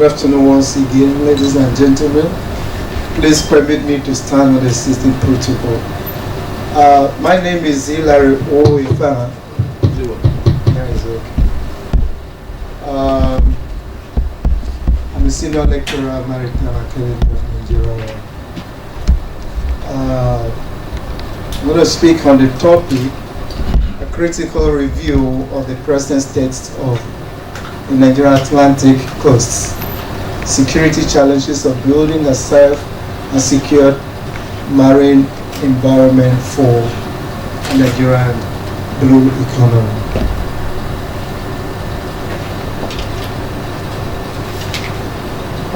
Good afternoon once again, ladies and gentlemen. Please permit me to stand on the system protocol. My name is Hilary Oifana. I'm a senior lecturer at Maritime Academy of Nigeria. I'm going to speak on the topic, a critical review of the present state of the Nigerian Atlantic coasts, security challenges of building a safe and secure marine environment for a Nigerian blue economy.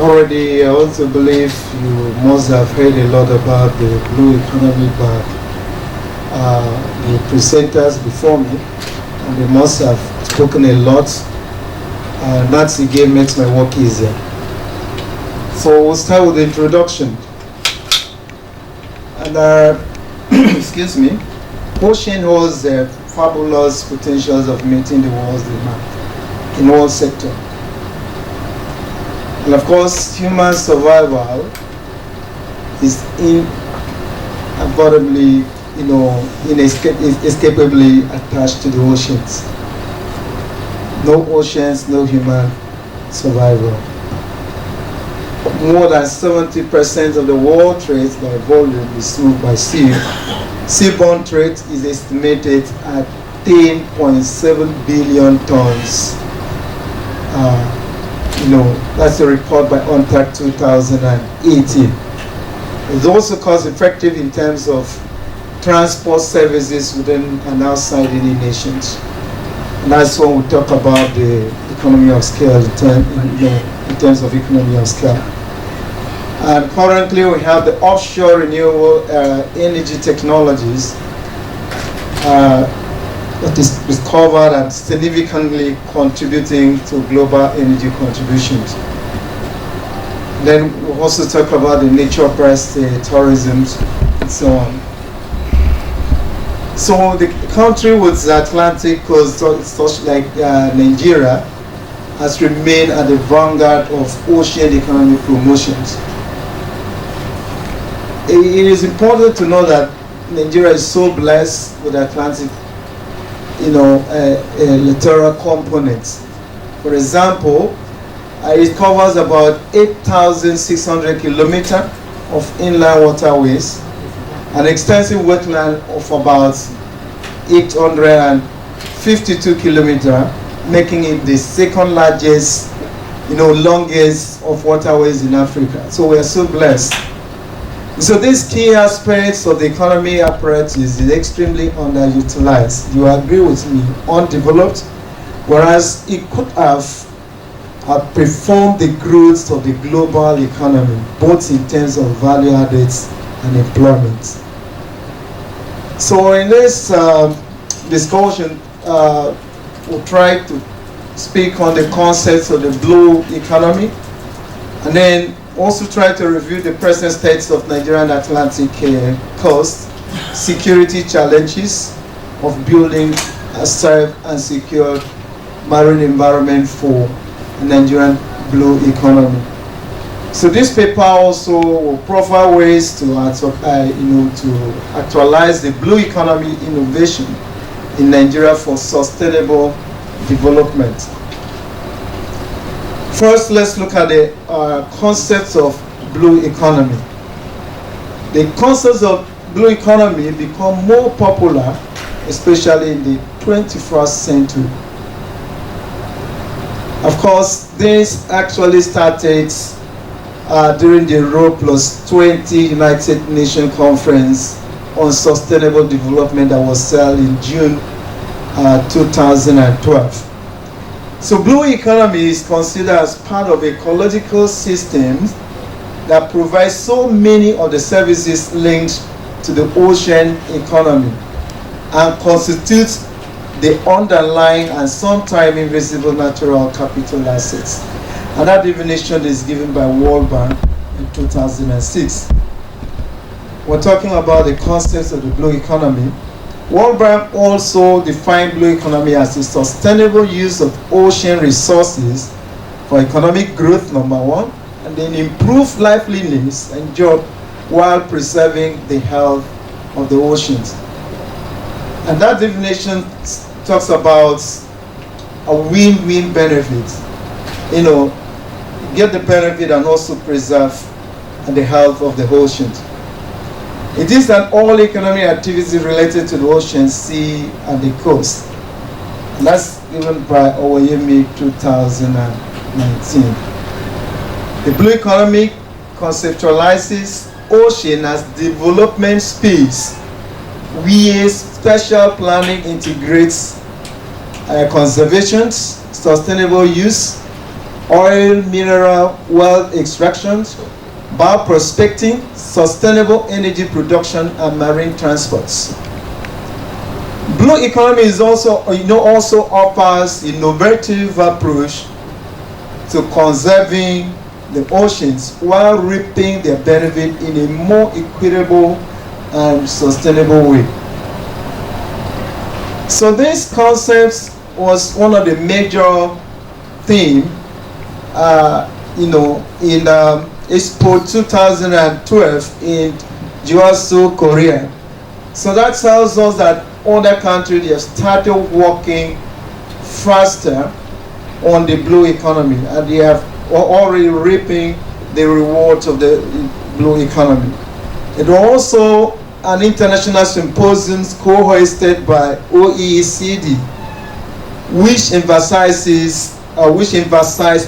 Already, I also believe you must have heard a lot about the blue economy by the presenters before me, and they must have spoken a lot. That again makes my work easier. So we'll start with the introduction. And excuse me, ocean holds the fabulous potentials of meeting the world's demand in all sectors. And of course, human survival is unavoidably, inescapably attached to the oceans. No oceans, no human survival. More than 70% of the world trade by volume is moved by sea. Seaborne trade is estimated at 10.7 billion tons. That's a report by UNCTAD 2018. It's also cost effective in terms of transport services within and outside any nations. And that's when we talk about the economy of scale in terms of economy of scale. And currently we have the offshore renewable energy technologies that is discovered and significantly contributing to global energy contributions. Then we'll also talk about the nature-based tourism and so on. So the country with the Atlantic coast, such like Nigeria, has remained at the vanguard of ocean economic promotions. It is important to know that Nigeria is so blessed with Atlantic, littoral components. For example, it covers about 8,600 kilometers of inland waterways, an extensive wetland of about 852 kilometers, making it the second largest, longest of waterways in Africa. So we are so blessed. So these key aspects of the economy apparatus is extremely underutilized. You agree with me? Undeveloped, whereas it could have outperformed the growth of the global economy, both in terms of value added and employment. So in this discussion, we'll try to speak on the concepts of the blue economy, and then also try to review the present states of Nigerian Atlantic coast, security challenges of building a safe and secure marine environment for the Nigerian blue economy. So this paper also will profile ways to actualize the blue economy innovation in Nigeria for sustainable development. First, let's look at the concepts of blue economy. The concepts of blue economy become more popular, especially in the 21st century. Of course, this actually started during the Rio Plus 20 United Nations Conference on Sustainable Development that was held in June 2012. So blue economy is considered as part of ecological systems that provides so many of the services linked to the ocean economy and constitutes the underlying and sometimes invisible natural capital assets. And that definition is given by World Bank in 2006. We're talking about the concepts of the blue economy. World Bank also defined blue economy as the sustainable use of ocean resources for economic growth, number one, and then improve liveliness and job while preserving the health of the oceans. And that definition talks about a win-win benefit. Get the benefit and also preserve the health of the oceans. It is that all economic activities related to the ocean, sea, and the coast. And that's given by Oyemi 2019. The Blue Economy conceptualizes ocean as development space where special planning integrates conservation, sustainable use, oil, mineral, wealth extractions, bioprospecting, sustainable energy production, and marine transports. Blue economy is also offers innovative approach to conserving the oceans while reaping their benefit in a more equitable and sustainable way. So this concept was one of the major themes, in Expo 2012 in Jeosu, Korea. So that tells us that other countries have started working faster on the blue economy, and they have already reaping the rewards of the blue economy. It was also an international symposium co-hosted by OECD, which emphasized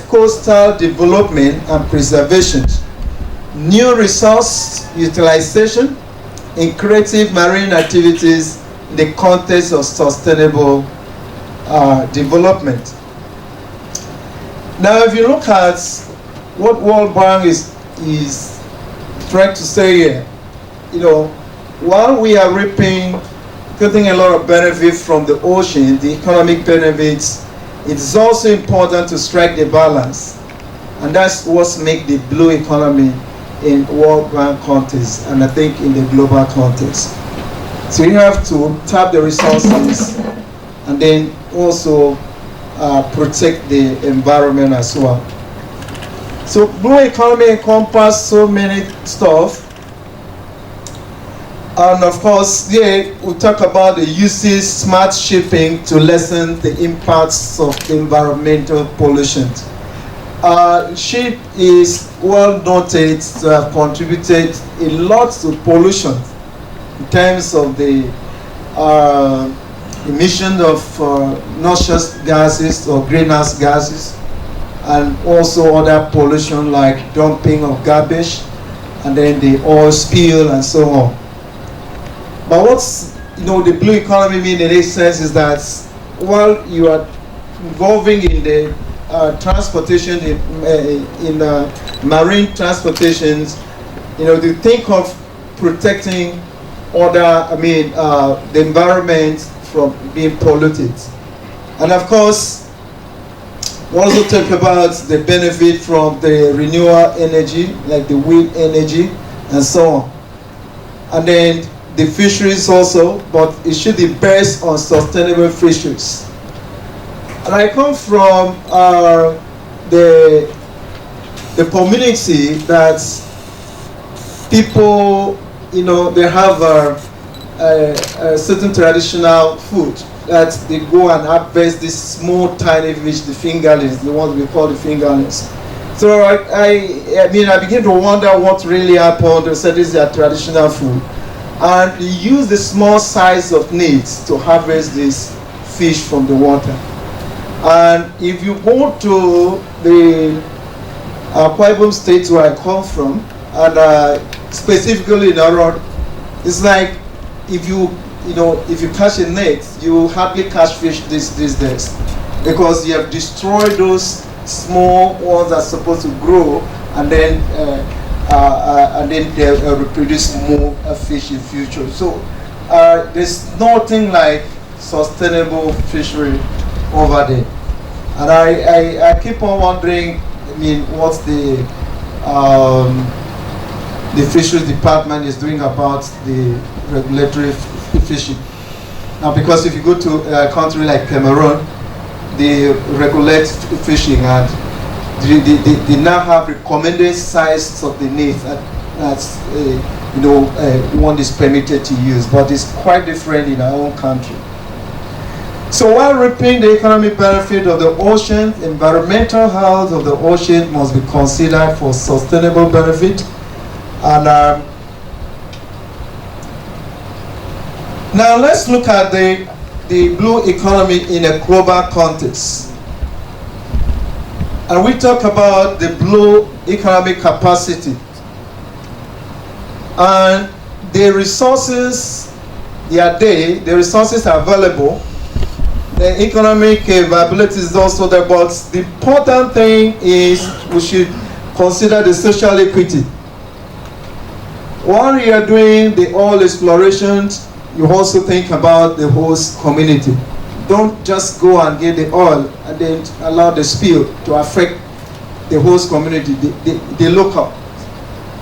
coastal development and preservation, new resource utilization, and creative marine activities in the context of sustainable development. Now, if you look at what World Bank is trying to say here, while we are getting a lot of benefit from the ocean, the economic benefits, it's also important to strike the balance. And that's what makes the blue economy in World Bank context, and I think in the global context. So you have to tap the resources and then also protect the environment as well. So blue economy encompasses so many stuff. And of course, we talk about the uses smart shipping to lessen the impacts of environmental pollution. Ship is well noted to have contributed a lot to pollution in terms of the emission of noxious gases or greenhouse gases, and also other pollution like dumping of garbage and then the oil spill and so on. But what's the blue economy mean in this sense is that while you are involving in the transportation, in marine transportations, to think of protecting the environment from being polluted. And of course, we also talk about the benefit from the renewable energy, like the wind energy and so on. And then the fisheries also, but it should be based on sustainable fisheries. And I come from the community that people, they have a certain traditional food that they go and harvest this small tiny fish, the fingerlings, the ones we call the fingerlings. So I begin to wonder what really happened. They said this is their traditional food. And they use the small size of nets to harvest this fish from the water. And if you go to the Akwa Ibom state where I come from, and specifically in Aron, it's like if you catch a net, you hardly catch fish these days, because you have destroyed those small ones that are supposed to grow, and then they'll reproduce more fish in future. So there's nothing like sustainable fishery over there. And I keep on wondering, what's the fisheries department is doing about the regulatory fishing. Now, because if you go to a country like Cameroon, they regulate fishing, and they now have recommended size of the net that's one is permitted to use, but it's quite different in our own country. So while reaping the economic benefit of the ocean, environmental health of the ocean must be considered for sustainable benefit. And now let's look at the blue economy in a global context. And we talk about the blue economic capacity. And the resources, the resources are available. The economic viability is also there, but the important thing is we should consider the social equity. While you are doing the oil explorations, you also think about the host community. Don't just go and get the oil and then allow the spill to affect the host community, the local.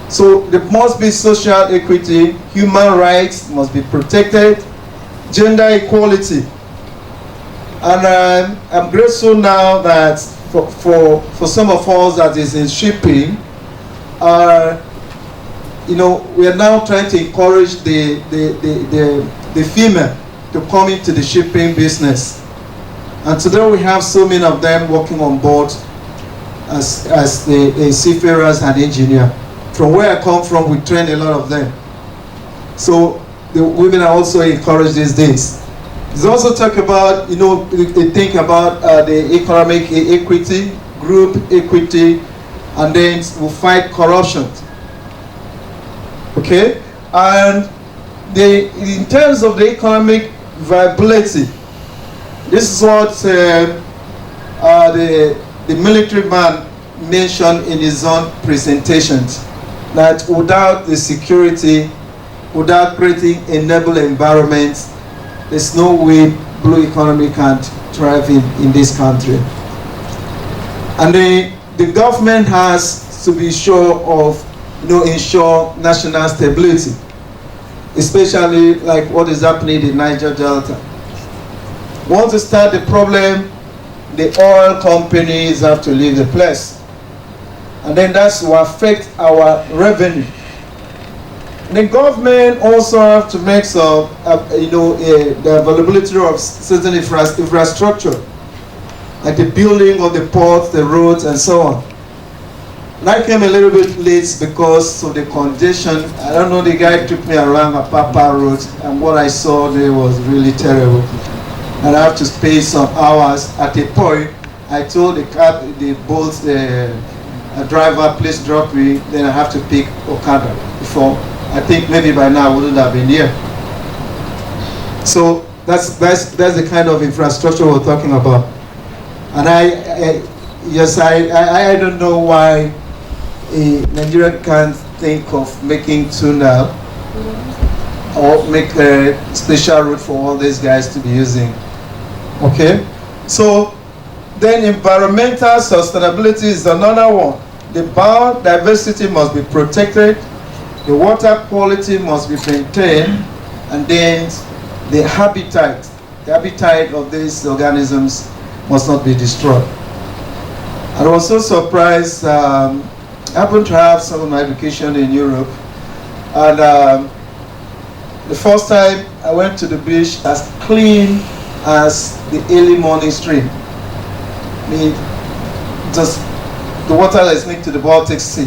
So there must be social equity, human rights must be protected, gender equality. And I'm grateful now that for some of us that is in shipping, we are now trying to encourage the female to come into the shipping business. And today we have so many of them working on board as the seafarers and engineer. From where I come from, we train a lot of them. So the women are also encouraged these days. There's also talk about, they think about the economic equity, group equity, and then we'll fight corruption. Okay? And in terms of the economic viability, this is what the military man mentioned in his own presentations, that without the security, without creating enabling environments, there's no way blue economy can thrive in this country. And the government has to be sure of, ensure national stability, especially like what is happening in the Niger Delta. Once you start the problem, the oil companies have to leave the place. And then that will affect our revenue. The government also have to make some, the availability of certain infrastructure, like the building of the ports, the roads, and so on. And I came a little bit late because of the congestion. I don't know, the guy took me around Apapa Road, and what I saw there was really terrible. And I have to spend some hours. At a point, I told the driver, please drop me, then I have to pick Okada before. I think maybe by now I wouldn't have been here. So that's the kind of infrastructure we're talking about. And I don't know why Nigeria can't think of making tuna or make a special route for all these guys to be using. Okay? So then environmental sustainability is another one. The biodiversity must be protected, the water quality must be maintained, and then the habitat of these organisms must not be destroyed. I was so surprised. I happened to have some of my education in Europe, and the first time I went to the beach as clean as the early morning stream. I mean, just the water that is linked to the Baltic Sea.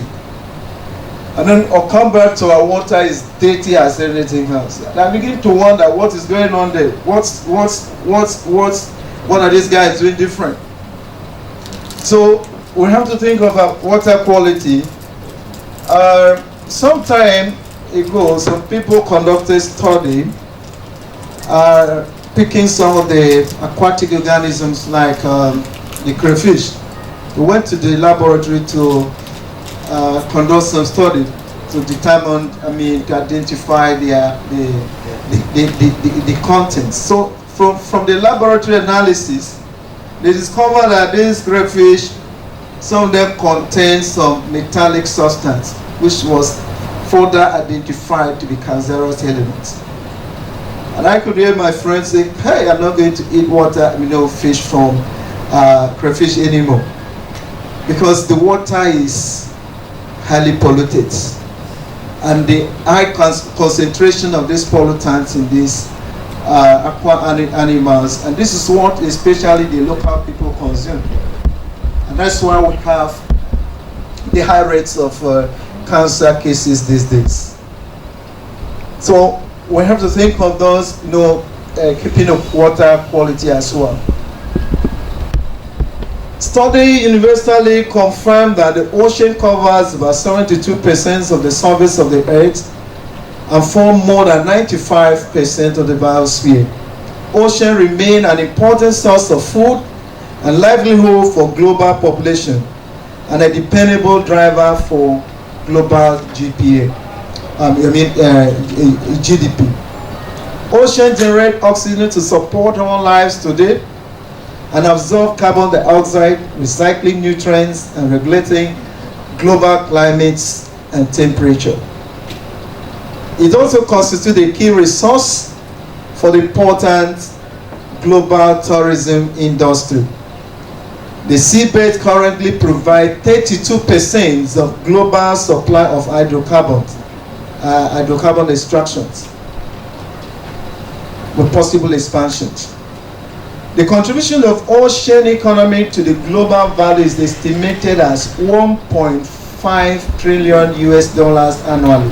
And then I'll come back to our water is dirty as anything else. And I begin to wonder what is going on there. What are these guys doing different? So we have to think of water quality. Some time ago, some people conducted a study picking some of the aquatic organisms like the crayfish. We went to the laboratory to conduct some study to determine, to identify the contents. So from the laboratory analysis, they discovered that these crayfish, some of them contain some metallic substance, which was further identified to be cancerous elements. And I could hear my friends say, hey, I'm not going to eat water, fish from crayfish anymore. because the water is highly polluted, and the high concentration of these pollutants in these animals, and this is what especially the local people consume, and that's why we have the high rates of cancer cases these days. So we have to think of those, keeping up water quality as well. Study universally confirmed that the ocean covers about 72% of the surface of the earth and form more than 95% of the biosphere. Ocean remain an important source of food and livelihood for global population and a dependable driver for global GDP. Ocean generate oxygen to support our lives today and absorb carbon dioxide, recycling nutrients and regulating global climates and temperature. It also constitutes a key resource for the important global tourism industry. The seabed currently provides 32% of global supply of hydrocarbon extractions with possible expansions. The contribution of ocean economy to the global value is estimated as $1.5 trillion annually.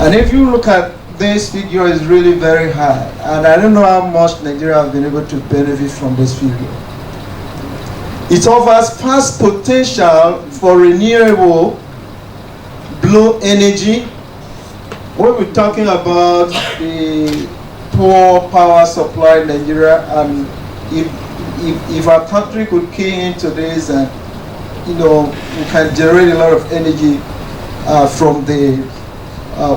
And if you look at this figure, is really very high, and I don't know how much Nigeria has been able to benefit from this figure. It offers vast potential for renewable blue energy. When we're talking about the poor power supply in Nigeria, and if our country could key into this, and we can generate a lot of energy from the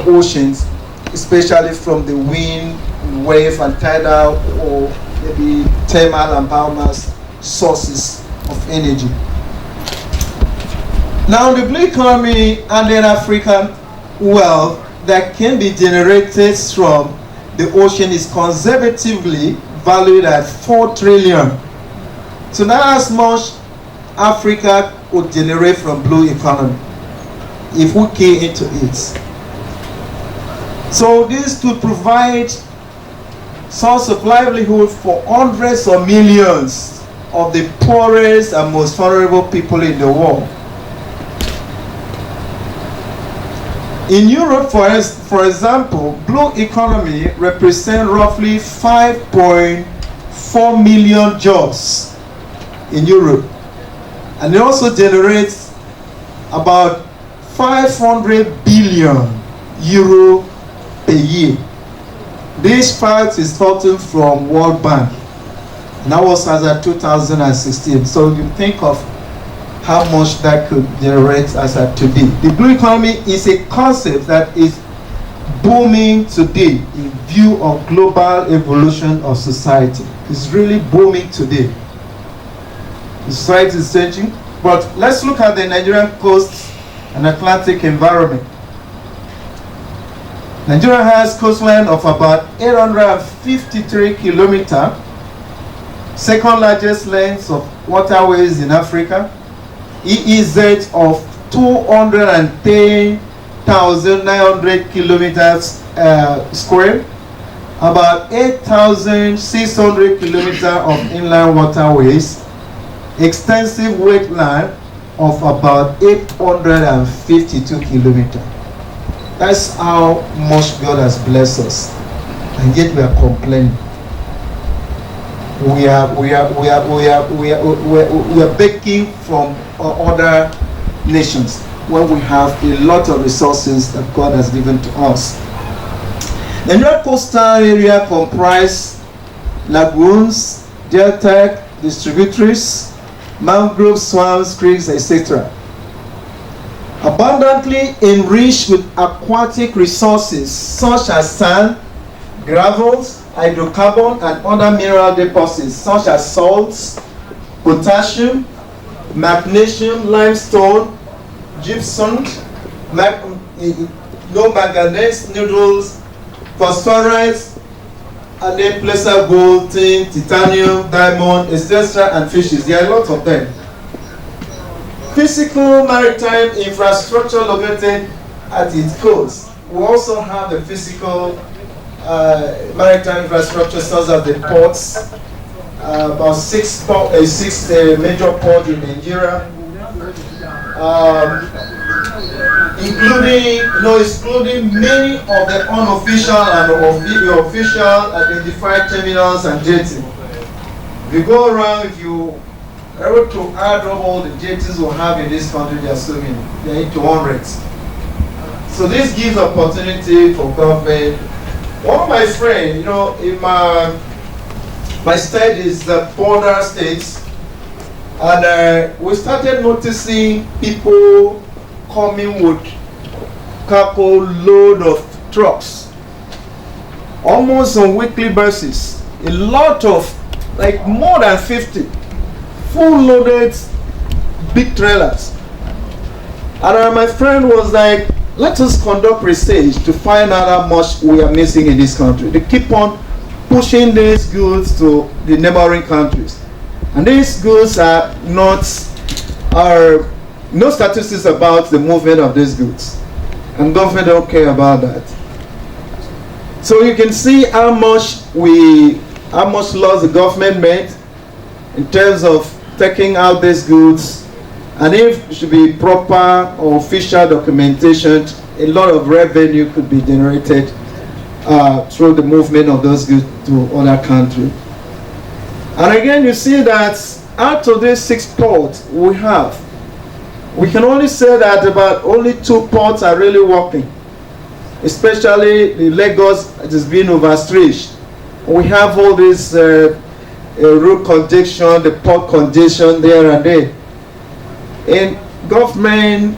oceans, especially from the wind, wave, and tidal, or maybe thermal and biomass sources of energy. Now, the blue economy and then African wealth that can be generated from the ocean is conservatively valued at $4 trillion. So that's how much Africa would generate from blue economy if we key into it. So this could provide source of livelihood for hundreds of millions of the poorest and most vulnerable people in the world. In Europe, for example, blue economy represents roughly 5.4 million jobs in Europe, and it also generates about 500 billion euro per year. This fact is taken from World Bank, and that was as of 2016. So you think of how much that could generate as of today. The blue economy is a concept that is booming today in view of global evolution of society. It's really booming today. The society is changing, but let's look at the Nigerian coast and Atlantic environment. Nigeria has coastline of about 853 kilometers, second largest length of waterways in Africa, EEZ of 210,900 kilometers square, about 8,600 kilometers of inland waterways, extensive wetland of about 852 kilometers. That's how much God has blessed us, and yet we are complaining. We are begging from other nations when we have a lot of resources that God has given to us. The Nigerian coastal area comprises lagoons, delta, distributaries, mangrove swamps, creeks, etc. Abundantly enriched with aquatic resources such as sand, gravels, hydrocarbon, and other mineral deposits such as salts, potassium, magnesium, limestone, gypsum, manganese, nodules, phosphorus, and then placer gold, tin, titanium, diamond, etc., and fishes. There are a lot of them. physical maritime infrastructure located at its coast. We also have the physical maritime infrastructure such as the ports, about six major ports in Nigeria, excluding many of the unofficial and official identified terminals and jetties. If you go around, if you are able to add up all the jetties we have in this country, they are so many. They are into hundreds. So this gives opportunity for government. One of my friends, in my state is the border states, and we started noticing people coming with cargo load of trucks, almost on weekly basis. A lot of, like more than 50, full loaded big trailers. And my friend was like, let us conduct research to find out how much we are missing in this country. They keep on pushing these goods to the neighboring countries. And these goods are no statistics about the movement of these goods. And government don't care about that. So you can see how much loss the government made in terms of taking out these goods. And if it should be proper or official documentation, a lot of revenue could be generated through the movement of those goods to other countries. And again, you see that out of these 6 ports we have, we can only say that about only 2 ports are really working, especially the Lagos. It is being overstretched. We have all this road congestion, the port congestion there and there. And government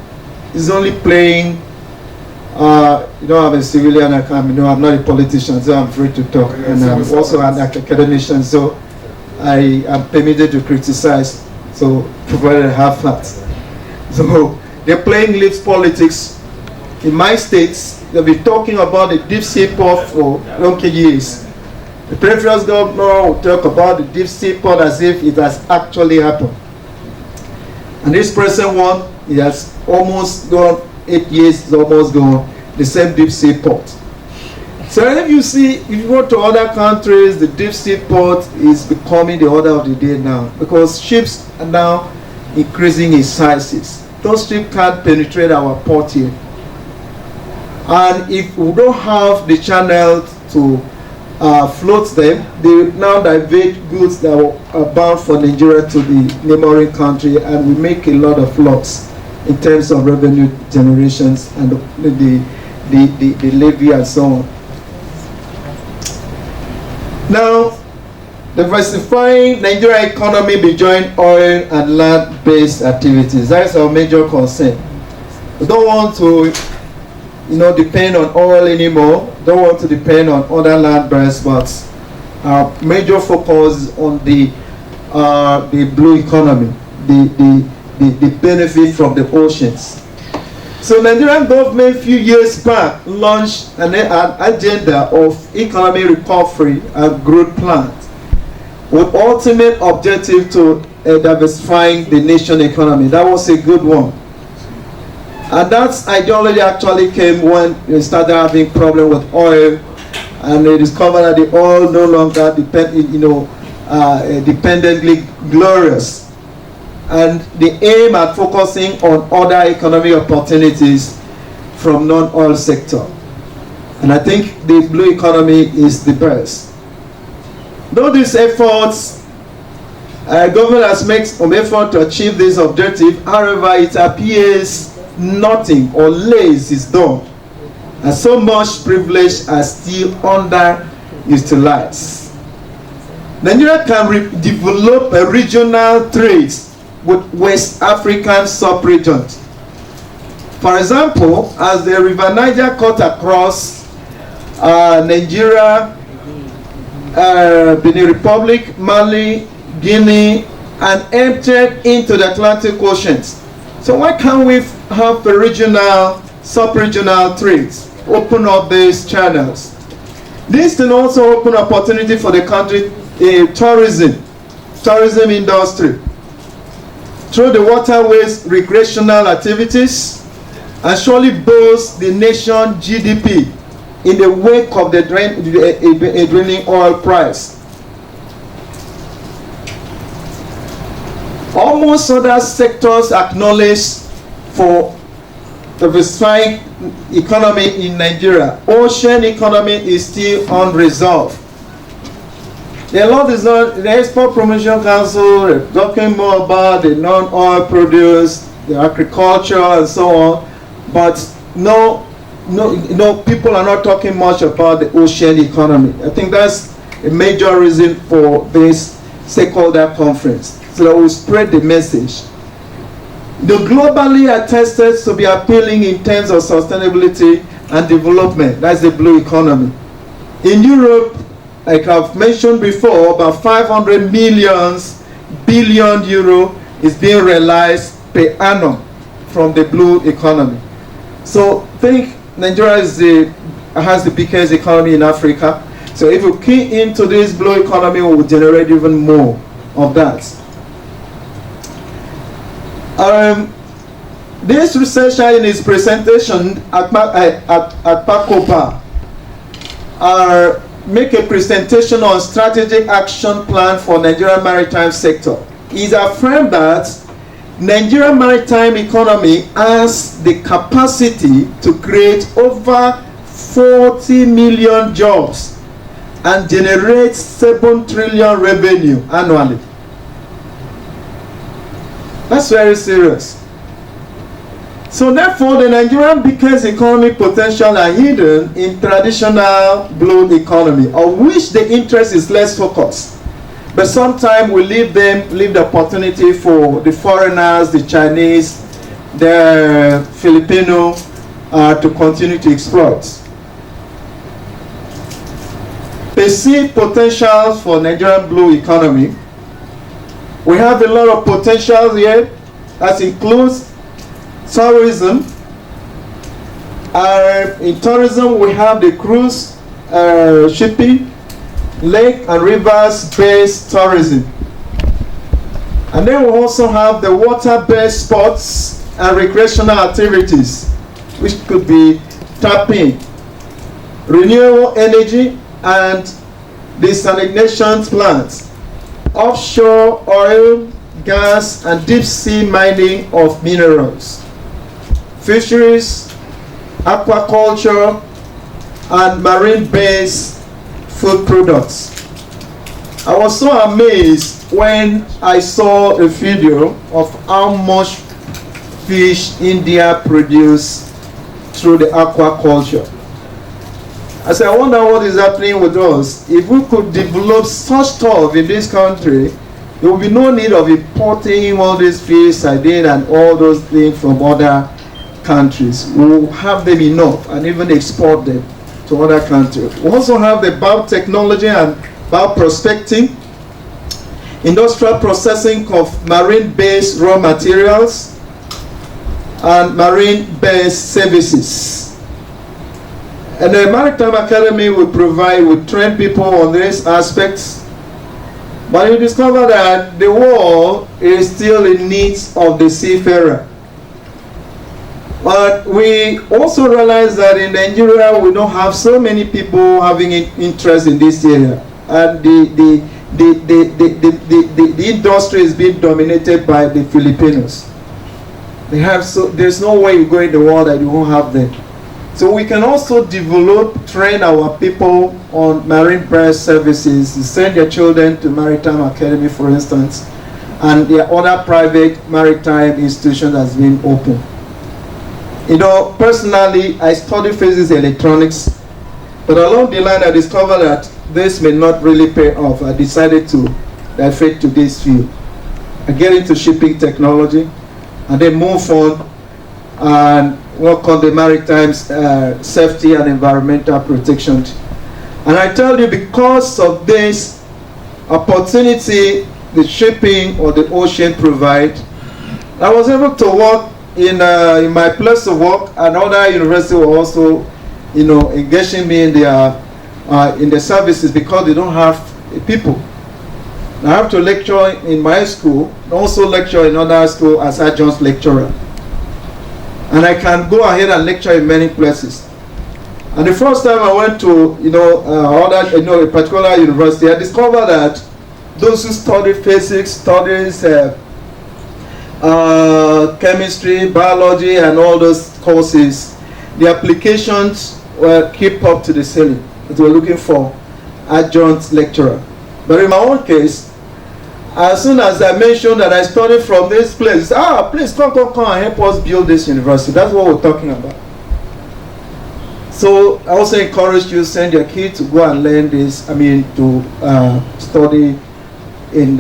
is only playing, you know, I'm a civilian, I'm not a politician, so I'm free to talk. And I'm also an academician, so I am permitted to criticize, so provided I have facts. So they're playing lips politics. In my states, they've been talking about the deep sea port for long years. The previous governor will talk about the deep sea port as if it has actually happened. And this present one, it has almost gone 8 years, it's almost gone, the same deep sea port. So if you go to other countries, the deep sea port is becoming the order of the day now, because ships are now increasing in sizes. Those ships can't penetrate our port here. And if we don't have the channel to float them, they now divert goods that are bound for Nigeria to the neighboring country, and we make a lot of loss in terms of revenue generations and the levy and so on. Now, diversifying Nigerian economy beyond oil and land-based activities. That is our major concern. We don't want to, depend on oil anymore. Don't want to depend on other land-based, but our major focus is on the blue economy, the benefit from the oceans. So Nigerian government a few years back launched an agenda of economic recovery and growth plan with ultimate objective to diversifying the nation economy. That was a good one. And that ideology actually came when they started having problem with oil, and they discovered that the oil no longer dependently glorious. And they aim at focusing on other economic opportunities from non-oil sector. And I think the blue economy is the best. Though these efforts, government has made some effort to achieve this objective, however, it appears nothing or less is done, and so much privilege are still underutilized. Nigeria can develop a regional trades with West African sub-regions. For example, as the River Niger cut across Nigeria, Benin Republic, Mali, Guinea, and entered into the Atlantic Oceans. So why can't we have a regional, sub-regional trades, open up these channels? This can also open opportunity for the country, tourism industry. through the waterways recreational activities, and surely boost the nation GDP in the wake of the dwindling oil price. Almost other sectors acknowledged for diversifying economy in Nigeria. Ocean economy is still unresolved. The law is not, the Export Promotion Council talking more about the non-oil produce, the agriculture and so on, but no, people are not talking much about the ocean economy. I think that's a major reason for this stakeholder conference, so that we spread the message. The globally attested to be appealing in terms of sustainability and development. That's the blue economy. In Europe, like I've mentioned before, about 500 billion euro is being realized per annum from the blue economy. So I think Nigeria has the biggest economy in Africa. So if we key into this blue economy, we will generate even more of that. This researcher in his presentation at PACOPA make a presentation on strategic action plan for Nigerian maritime sector. He's affirmed that Nigerian maritime economy has the capacity to create over 40 million jobs and generate 7 trillion revenue annually. That's very serious. So therefore, the Nigerian biggest economic potential are hidden in traditional blue economy, of which the interest is less focused. But sometimes we leave the opportunity for the foreigners, the Chinese, the Filipino, to continue to exploit. Perceived potentials for Nigerian blue economy. We have a lot of potential here. That includes tourism. In tourism, we have the cruise shipping, lake and rivers based tourism. And then we also have the water-based sports and recreational activities, which could be tapping, renewable energy and desalination plants, offshore oil, gas and deep sea mining of minerals, fisheries, aquaculture and marine-based food products. I was so amazed when I saw a video of how much fish India produces through the aquaculture. I said, I wonder what is happening with us. If we could develop such stuff in this country, there will be no need of importing all these fish, sardine, and all those things from other countries. We will have them enough and even export them to other countries. We also have the biotechnology and bioprospecting, industrial processing of marine-based raw materials, and marine-based services. And the Maritime Academy will train people on these aspects. But you discover that the world is still in need of the seafarer. But we also realize that in Nigeria we don't have so many people having interest in this area, and the industry is being dominated by the Filipinos. There's no way you go in the world that you won't have them. So we can also train our people on marine-based services, send their children to Maritime Academy, for instance, and there are other private maritime institutions that's been opened. You know, personally, I studied physics and electronics, but along the line I discovered that this may not really pay off. I decided to divert to this field. I get into shipping technology, and then move on and work on the maritime safety and environmental protection. And I tell you, because of this opportunity the shipping or the ocean provide, I was able to work in my place of work, and other universities were also, engaging me in their services because they don't have people. I have to lecture in my school, and also lecture in other school as adjunct lecturer. And I can go ahead and lecture in many places. And the first time I went to, a particular university, I discovered that those who study physics, studies chemistry, biology, and all those courses, the applications were keep up to the ceiling. They were looking for adjunct lecturer. But in my own case, as soon as I mentioned that I studied from this place, please come and help us build this university. That's what we're talking about. So I also encourage you to send your kids to go and learn this, to study in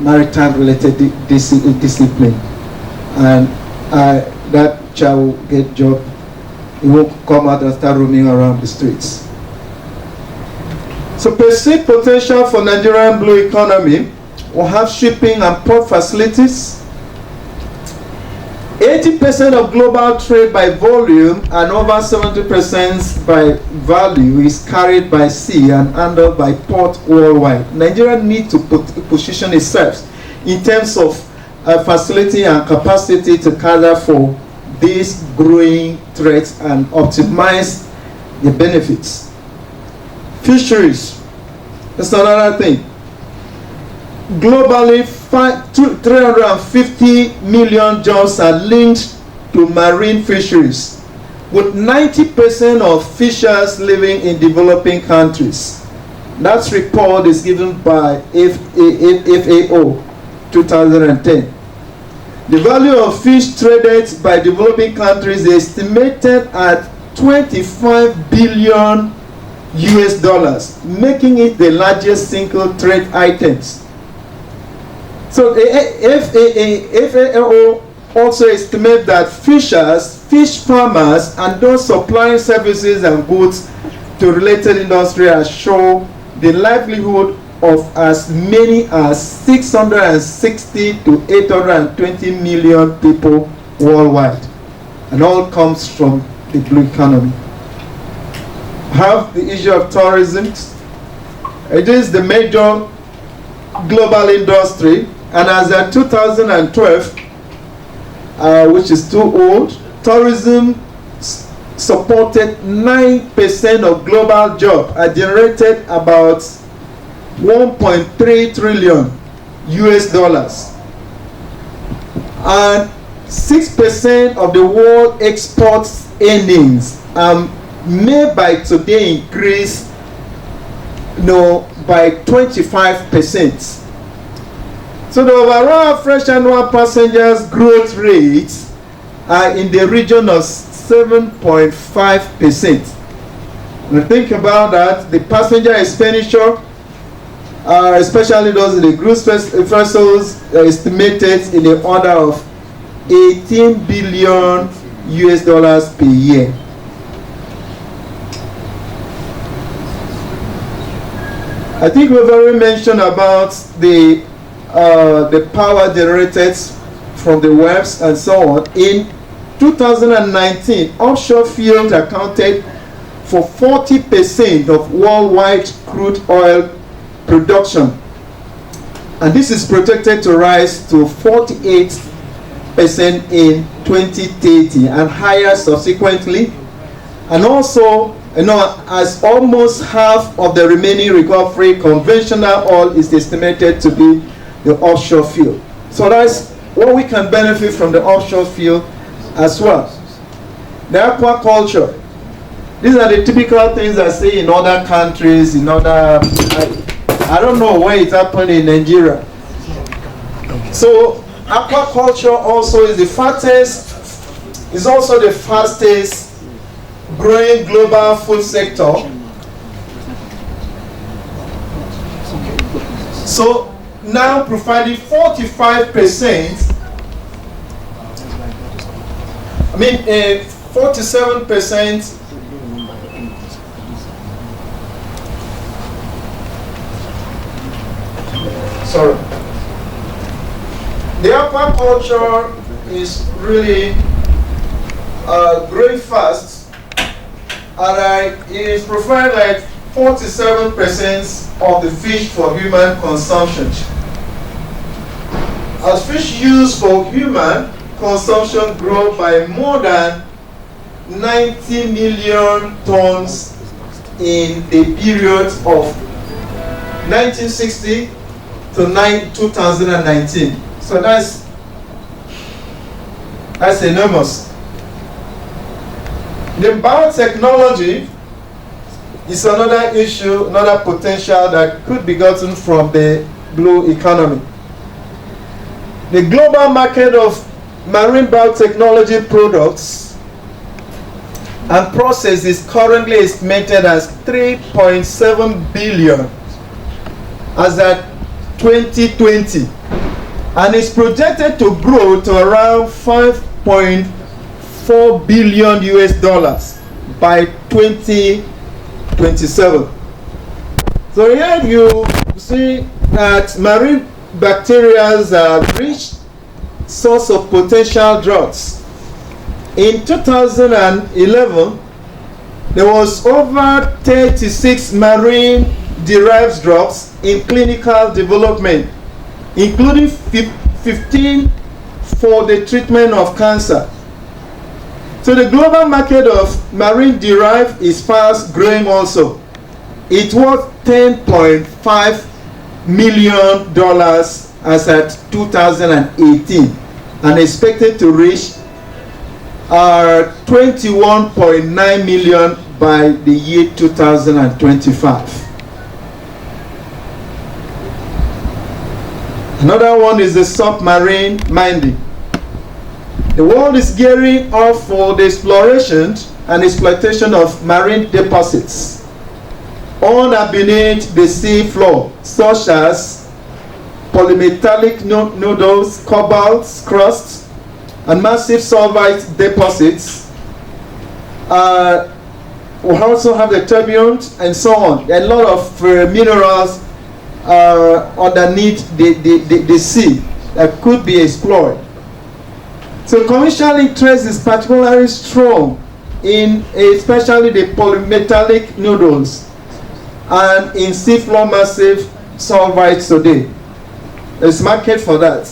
maritime related discipline. And that child will get job. He won't come out and start roaming around the streets. So perceived potential for Nigerian blue economy will have shipping and port facilities. 80% of global trade by volume and over 70% by value is carried by sea and handled by port worldwide. Nigeria needs to position itself in terms of facility and capacity to cater for these growing threats and optimize the benefits. Fisheries, that's another thing. Globally, 350 million jobs are linked to marine fisheries, with 90% of fishers living in developing countries. That report is given by FAO 2010. The value of fish traded by developing countries is estimated at $25 billion US, making it the largest single trade items. So FAO also estimates that fishers, fish farmers, and those supplying services and goods to related industries show the livelihood of as many as 660 to 820 million people worldwide. And all comes from the blue economy. Have the issue of tourism. It is the major global industry, and as of 2012, which is too old, tourism supported 9% of global jobs and generated about 1.3 trillion US, and 6% of the world exports earnings may by today increase by 25%. So the overall fresh annual passengers growth rates are in the region of 7.5%. When you think about that, the passenger expenditure, especially those in the cruise vessels, are estimated in the order of $18 billion US per year. I think we've already mentioned about the power generated from the webs and so on. In 2019, offshore fields accounted for 40% of worldwide crude oil production, and this is projected to rise to 48% in 2030 and higher subsequently. And also, as almost half of the remaining recovery conventional oil is estimated to be the offshore field. So that's what we can benefit from the offshore field as well. The aquaculture. These are the typical things I see in other countries, I don't know where it happened in Nigeria. So aquaculture also is also the fastest growing global food sector. So now providing 47%, 40%. The aquaculture is really growing fast, and it is providing like 47% of the fish for human consumption. As fish used for human consumption grow by more than 90 million tons in the period of 1960 to 2019. So that's enormous. The biotechnology is another issue, another potential that could be gotten from the blue economy. The global market of marine biotechnology products and processes currently estimated as 3.7 billion as at 2020, and is projected to grow to around 5.4 billion US dollars by 2027. So here you see that marine bacteria are a rich source of potential drugs. In 2011, there was over 36 marine-derived drugs in clinical development, including 15 for the treatment of cancer. So the global market of marine-derived is fast growing also. It was $10.5 million as at 2018 and expected to reach 21.9 million by the year 2025. Another one is the submarine mining. The world is gearing up for the exploration and exploitation of marine deposits on and beneath the sea floor, such as polymetallic nodules, cobalt crusts, and massive sulfite deposits. We also have the turbulent and so on. A lot of minerals underneath the sea that could be explored. So commercial interest is particularly strong in especially the polymetallic nodules and in seafloor massive sulfides today. There's market for that.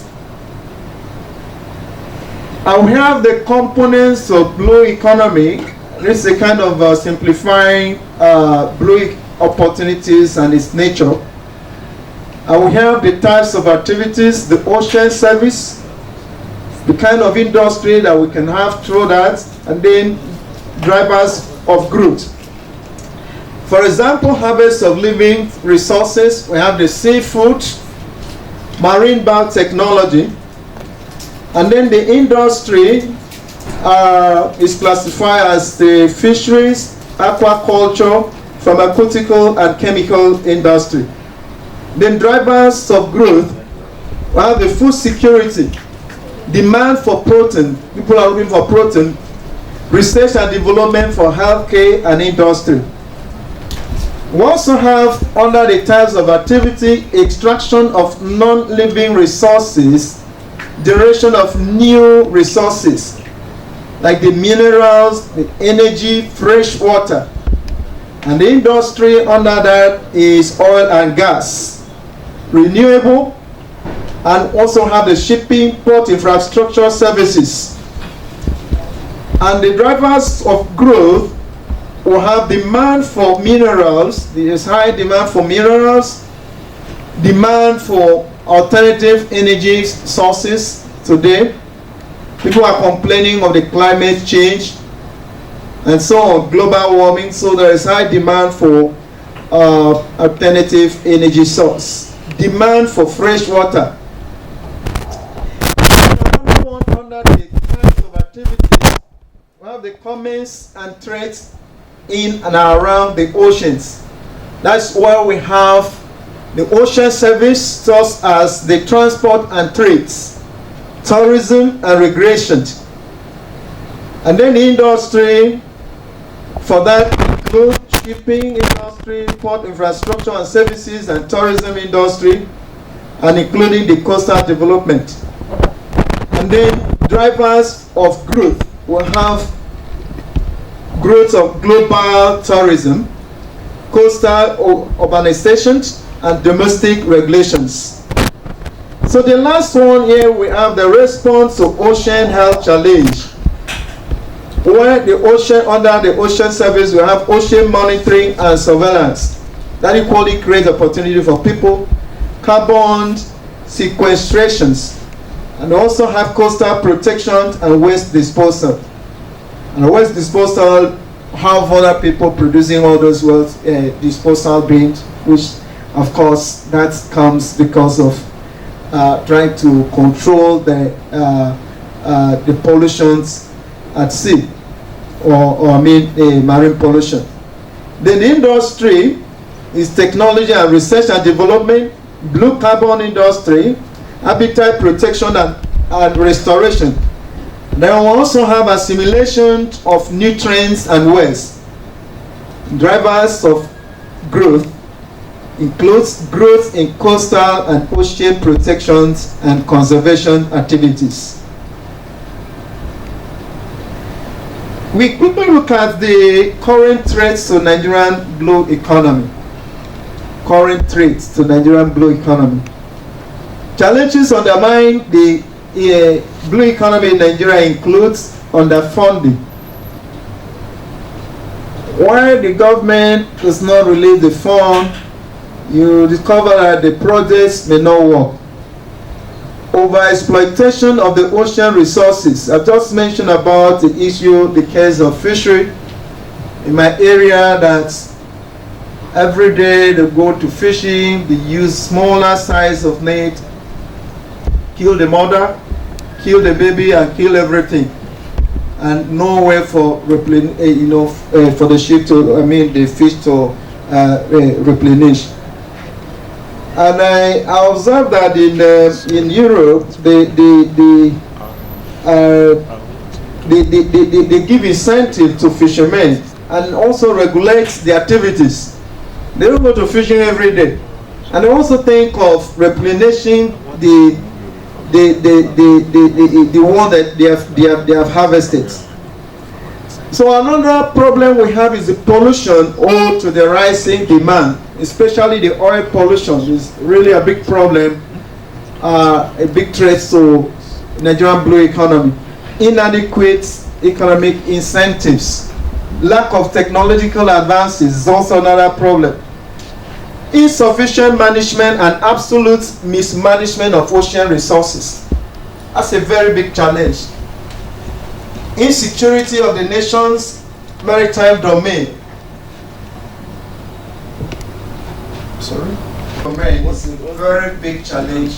And we have the components of blue economy. This is a kind of simplifying blue opportunities and its nature. And we have the types of activities, the ocean service, the kind of industry that we can have through that, and then drivers of growth. For example, harvest of living resources, we have the seafood, marine biotechnology, and then the industry is classified as the fisheries, aquaculture, pharmaceutical, and chemical industry. Then drivers of growth, we have the food security, demand for protein, people are looking for protein, research and development for healthcare and industry. We also have, under the types of activity, extraction of non-living resources, generation of new resources, like the minerals, the energy, fresh water. And the industry under that is oil and gas, renewable, and also have the shipping, port infrastructure services. And the drivers of growth will have demand for minerals. There is high demand for minerals, demand for alternative energy sources today. People are complaining of the climate change and so on, global warming, so there is high demand for alternative energy source. Demand for fresh water. Another one under the kinds of activities, we have the commerce and trades in and around the oceans. That's where we have the ocean service, such as the transport and trades, tourism and recreation. And then the industry, for that include shipping industry, port infrastructure and services, and tourism industry, and including the coastal development. And then drivers of growth will have growth of global tourism, coastal urbanizations, and domestic regulations. So the last one here, we have the response to ocean health challenge. Where the ocean, under the ocean service, we have ocean monitoring and surveillance. That equally creates opportunity for people, carbon sequestrations, and also have coastal protection and waste disposal. And waste disposal have other people producing all those waste disposal bins, which of course that comes because of trying to control the pollutions at sea, or marine pollution. Then the industry is technology and research and development, blue carbon industry, habitat protection and restoration. Then we also have assimilation of nutrients and waste. Drivers of growth includes growth in coastal and ocean protections and conservation activities. We quickly look at the current threats to Nigerian blue economy. Current threats to Nigerian blue economy. Challenges undermine the blue economy in Nigeria includes underfunding. While the government does not release the fund, you discover that the projects may not work. Overexploitation of the ocean resources. I've just mentioned about the issue, the case of fishery in my area, that every day they go to fishing, they use smaller size of net, kill the mother, kill the baby, and kill everything, and nowhere for for the ship to, the fish to replenish. And I observed that in Europe they give incentive to fishermen and also regulate the activities. They don't go to fishing every day, and they also think of replenishing the one that they have harvested. So another problem we have is the pollution owed to the rising demand, especially the oil pollution is really a big problem, a big threat to Nigerian blue economy. Inadequate economic incentives, lack of technological advances is also another problem. Insufficient management and absolute mismanagement of ocean resources. That's a very big challenge. Insecurity of the nation's maritime domain. Domain is a very big challenge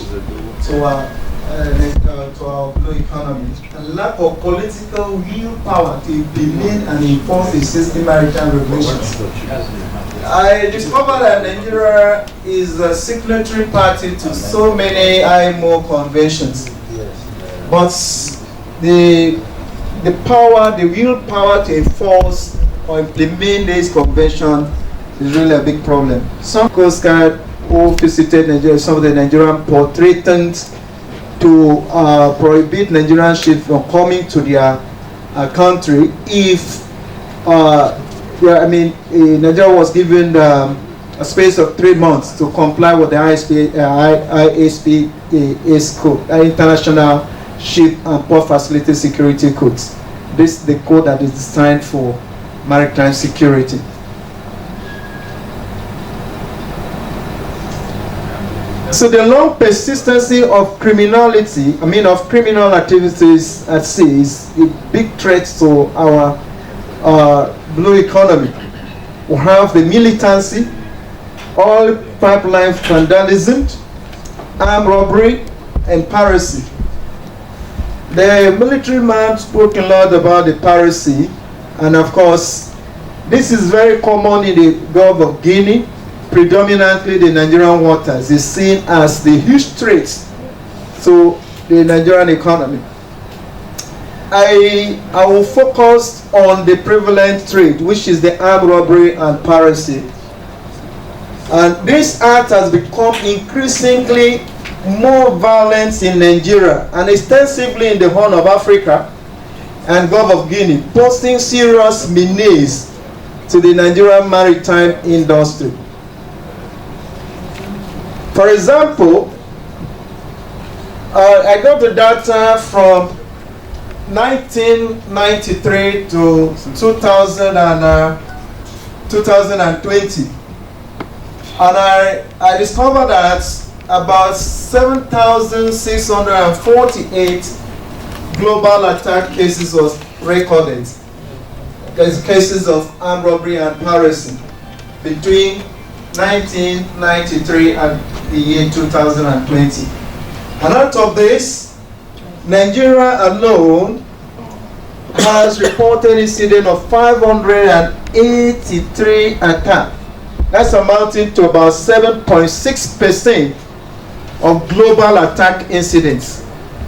to our blue economy. And lack of political willpower to implement and enforce existing maritime regulations. I discovered that Nigeria is a signatory party to so many IMO conventions, but the willpower to enforce or implement this convention is really a big problem. Some Coast Guard who visited Nigeria, some of the Nigerian ports, threatened to prohibit Nigerian ships from coming to their country if Nigeria was given a space of 3 months to comply with the ISPS code, International Ship and Port Facility Security Codes. This is the code that is designed for maritime security. So the long persistency of criminality, of criminal activities at sea is a big threat to our blue economy. We have the militancy, oil pipeline vandalism, armed robbery, and piracy. The military man spoke a lot about the piracy, and of course, this is very common in the Gulf of Guinea. Predominantly the Nigerian waters is seen as the huge threat to the Nigerian economy. I will focus on the prevalent trade, which is the armed robbery and piracy. And this act has become increasingly more violent in Nigeria and extensively in the Horn of Africa and Gulf of Guinea, posing serious menace to the Nigerian maritime industry. For example, I got the data from 1993 to 2020, and I discovered that about 7,648 global attack cases was recorded. There's cases of armed robbery and piracy between 1993 and the year 2020. And out of this, Nigeria alone has reported incident of 583 attacks. That's amounting to about 7.6% of global attack incidents.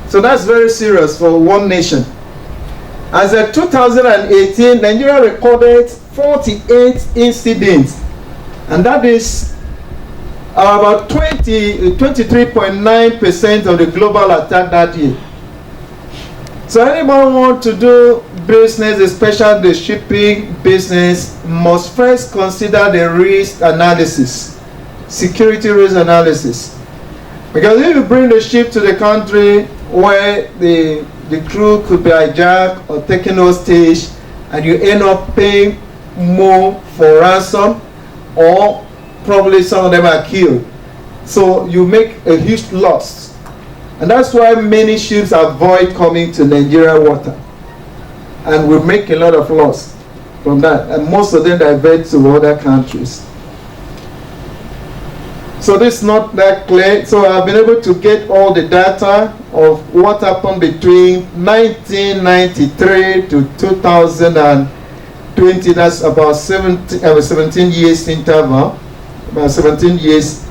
So that's very serious for one nation. As of 2018, Nigeria recorded 48 incidents, and that is about 23.9% of the global attack that year. So anyone want to do business, especially the shipping business, must first consider the risk analysis, security risk analysis. Because if you bring the ship to the country where the crew could be hijacked or taken hostage, and you end up paying more for ransom, or probably some of them are killed. So you make a huge loss. And that's why many ships avoid coming to Nigerian water. And we make a lot of loss from that. And most of them divert to other countries. So this is not that clear. So I've been able to get all the data of what happened between 1993 to 2020. That's about 17 years interval. About 17 years.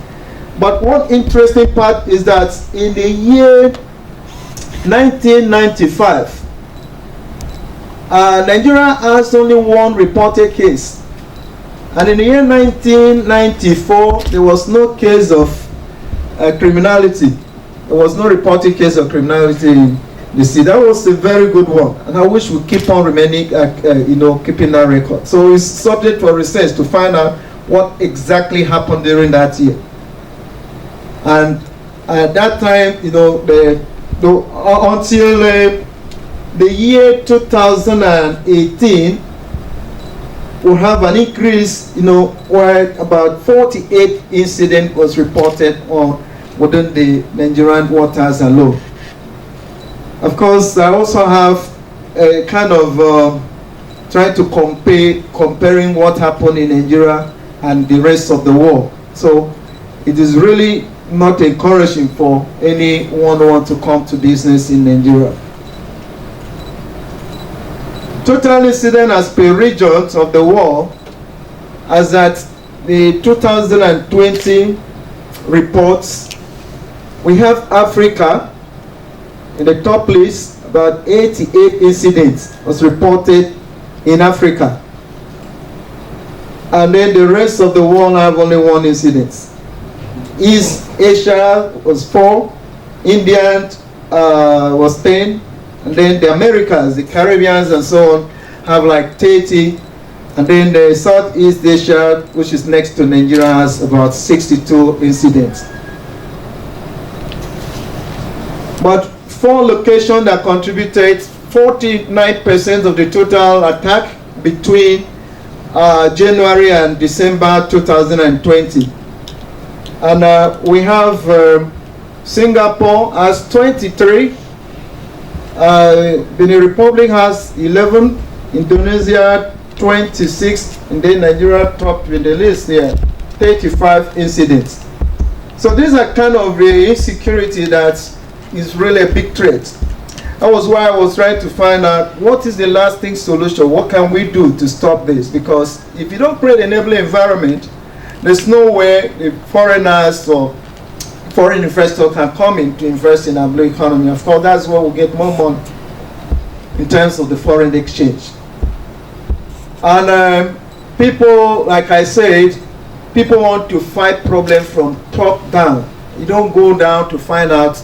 But one interesting part is that in the year 1995, Nigeria has only one reported case. And in the year 1994, there was no case of criminality. There was no reported case of criminality in the city. That was a very good one. And I wish we keep on remaining, keeping that record. So it's subject for research to find out what exactly happened during that year. And at that time, until the year 2018, we'll have an increase, where about 48 incidents was reported within the Nigerian waters alone. Of course, I also have a kind of trying to comparing what happened in Nigeria and the rest of the world. So it is really not encouraging for anyone who wants to come to business in Nigeria. Total incident as per regions of the world, as at the 2020 reports, we have Africa in the top list. About 88 incidents was reported in Africa. And then the rest of the world have only one incident. East Asia was 4, India was 10, and then the Americas, the Caribbeans and so on, have like 30, and then the Southeast Asia, which is next to Nigeria, has about 62 incidents. But 4 locations that contributed 49% of the total attack between January and December 2020. And we have Singapore has 23, Benin Republic has 11, Indonesia 26, and then Nigeria topped with the list here, 35 incidents. So these are kind of the insecurity that is really a big threat. That was why I was trying to find out what is the lasting solution, what can we do to stop this? Because if you don't create an enabling environment, there's no way the foreigners or foreign investors can come in to invest in our blue economy. Of course, that's where we'll get more money in terms of the foreign exchange. And people, like I said, people want to fight problems from top down. You don't go down to find out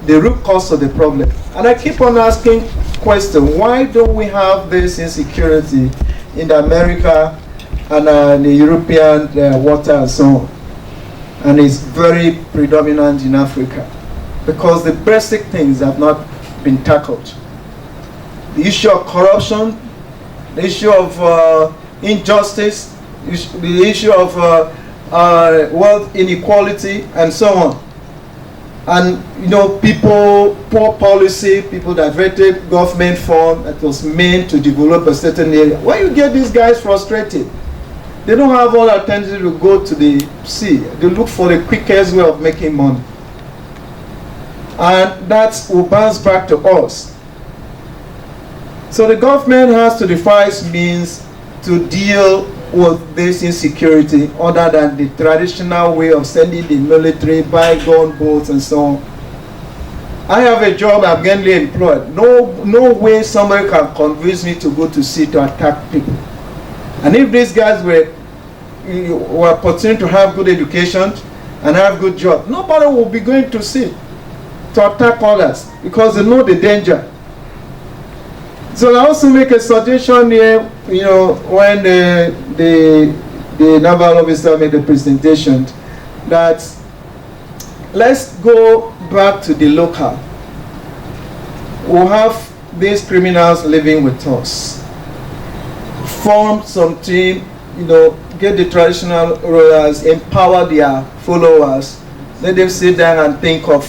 the root cause of the problem. And I keep on asking question, why don't we have this insecurity in America and the European water and so on. And it's very predominant in Africa because the basic things have not been tackled. The issue of corruption, the issue of injustice, the issue of wealth inequality, and so on. And poor policy, people diverted government fund that was meant to develop a certain area. Why you get these guys frustrated? They don't have all alternative to go to the sea. They look for the quickest way of making money. And that will bounce back to us. So the government has to devise means to deal with this insecurity other than the traditional way of sending the military, buy gunboats and so on. I have a job, I'm gainfully employed. No way somebody can convince me to go to sea to attack people. And if these guys were opportunity to have good education and have good job, nobody will be going to sea to attack others because they know the danger. So I also make a suggestion here, when the naval officer made the presentation, that let's go back to the local. We'll have these criminals living with us. Form some team, get the traditional rulers, empower their followers, let them sit down and think of,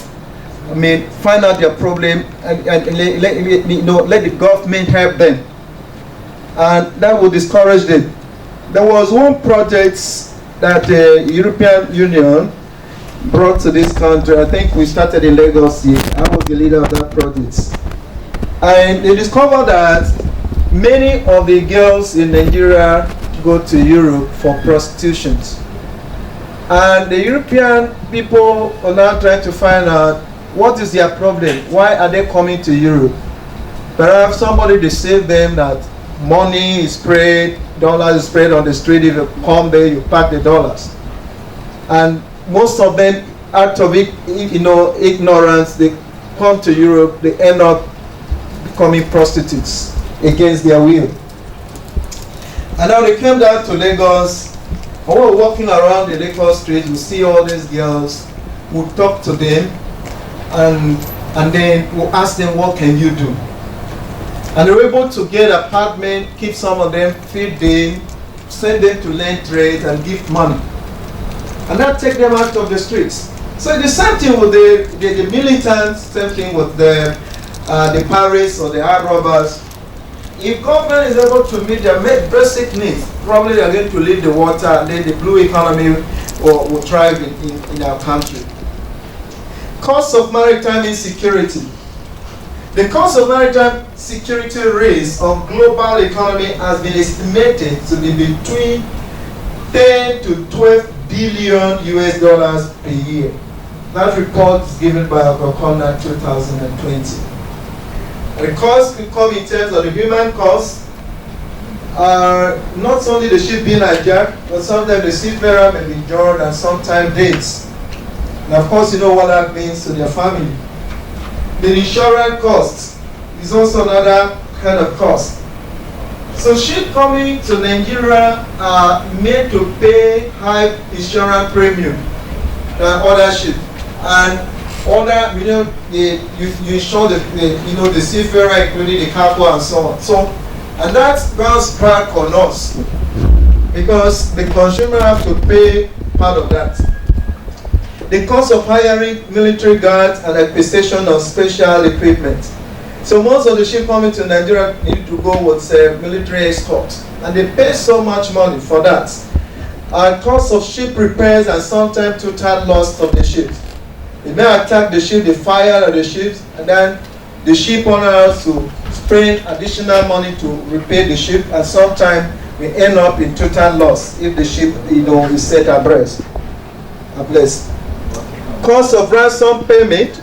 find out their problem and let the government help them. And that will discourage them. There was one project that the European Union brought to this country. I think we started in Lagos here. I was the leader of that project. And they discovered that many of the girls in Nigeria go to Europe for prostitution. And the European people are now trying to find out what is their problem. Why are they coming to Europe? Perhaps somebody deceived them that money is sprayed, dollars is sprayed on the street. If you come there, you pack the dollars. And most of them, out of ignorance, they come to Europe, they end up becoming prostitutes against their will. And now they came down to Lagos. When we were walking around the Lagos street, we see all these girls, we talk to them, and then we ask them, what can you do? And they were able to get an apartment, keep some of them, feed them, send them to learn trade and give money. And that take them out of the streets. So the same thing with the militants, same thing with the pirates or the armed robbers. If government is able to meet their basic needs, probably they are going to leave the water, and then the blue economy will thrive in our country. Cost of maritime insecurity. The cost of maritime security risk on global economy has been estimated to be between 10 to 12 billion US dollars per year. That report is given by Okonkona 2020. The cost will come in terms of the human cost. Not only the ship being hijacked, but sometimes the seafarer may be injured and sometimes dead. And of course, you know what that means to their family. The insurance cost is also another kind of cost. So ships coming to Nigeria are made to pay high insurance premium than other ships. And other, you insure the seafarer, including the cargo and so on. And that bounces back on us because the consumer have to pay part of that. The cost of hiring military guards and acquisition of special equipment. So most of the ships coming to Nigeria need to go with military escort, and they pay so much money for that. And cost of ship repairs and sometimes total loss of the ship. They may attack the ship, they fire the ship, and then the ship owner has to spend additional money to repair the ship, and sometimes we end up in total loss if the ship is set ablaze. Cost of ransom payment,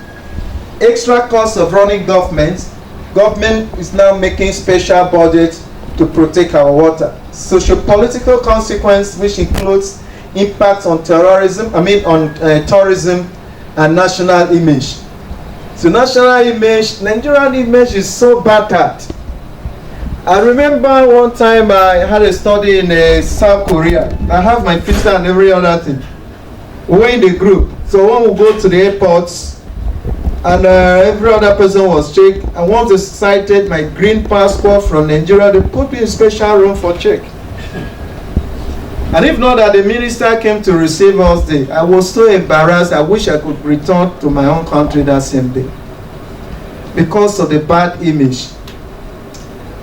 extra cost of running government. Government is now making special budget to protect our water. Socio-political consequence, which includes impact on tourism and national image. So national image, Nigerian image is so battered. I remember one time I had a study in South Korea. I have my visa and every other thing. We were in the group. So one would go to the airports and every other person was checked. And once they cited my green passport from Nigeria, they put me in a special room for check. And if not that the minister came to receive us there, I was so embarrassed. I wish I could return to my own country that same day because of the bad image.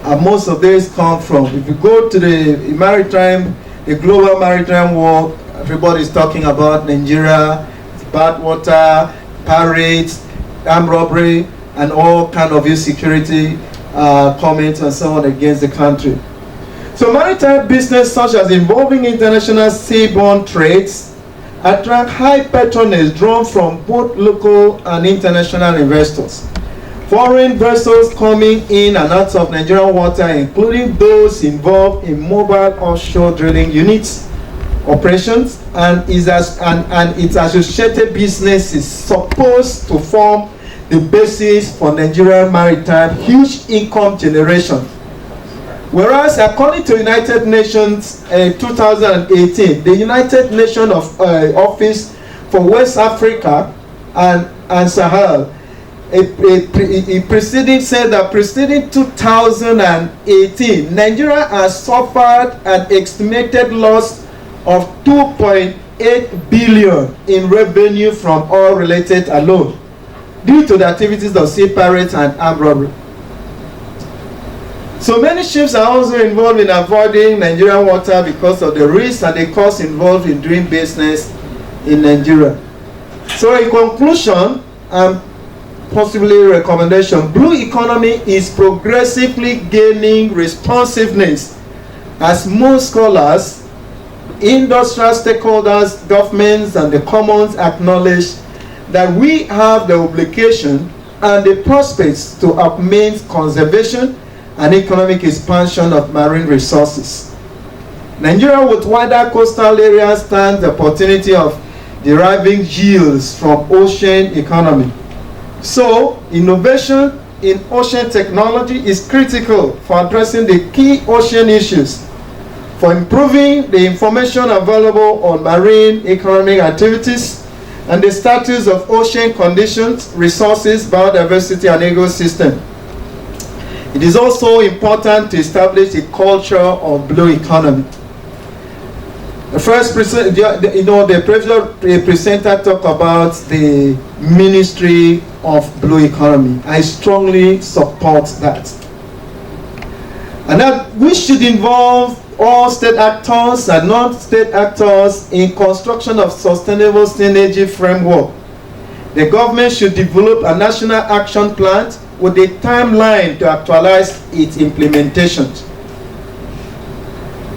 And most of these come from, if you go to the maritime, the global maritime world, everybody is talking about Nigeria, bad water, pirates, armed robbery, and all kind of insecurity comments and so on against the country. So maritime business such as involving international seaborne trades attract high patronage drawn from both local and international investors. Foreign vessels coming in and out of Nigerian water, including those involved in mobile offshore drilling units operations and its associated business is supposed to form the basis for Nigerian maritime huge income generation. Whereas according to United Nations 2018, the United Nations Office for West Africa and Sahel, it said that preceding 2018, Nigeria has suffered an estimated loss of 2.8 billion in revenue from oil related alone due to the activities of sea pirates and armed robbery. So many ships are also involved in avoiding Nigerian water because of the risks and the costs involved in doing business in Nigeria. So in conclusion, possibly recommendation, blue economy is progressively gaining responsiveness as most scholars, industrial stakeholders, governments, and the commons acknowledge that we have the obligation and the prospects to augment conservation and economic expansion of marine resources. Nigeria with wider coastal areas stands the opportunity of deriving yields from ocean economy. So, innovation in ocean technology is critical for addressing the key ocean issues, for improving the information available on marine economic activities and the status of ocean conditions, resources, biodiversity, and ecosystem. It is also important to establish a culture of blue economy. The first the presenter talked about the Ministry of Blue Economy. I strongly support that. And that we should involve all state actors and non-state actors in construction of sustainable synergy framework. The government should develop a national action plan with a timeline to actualize its implementation.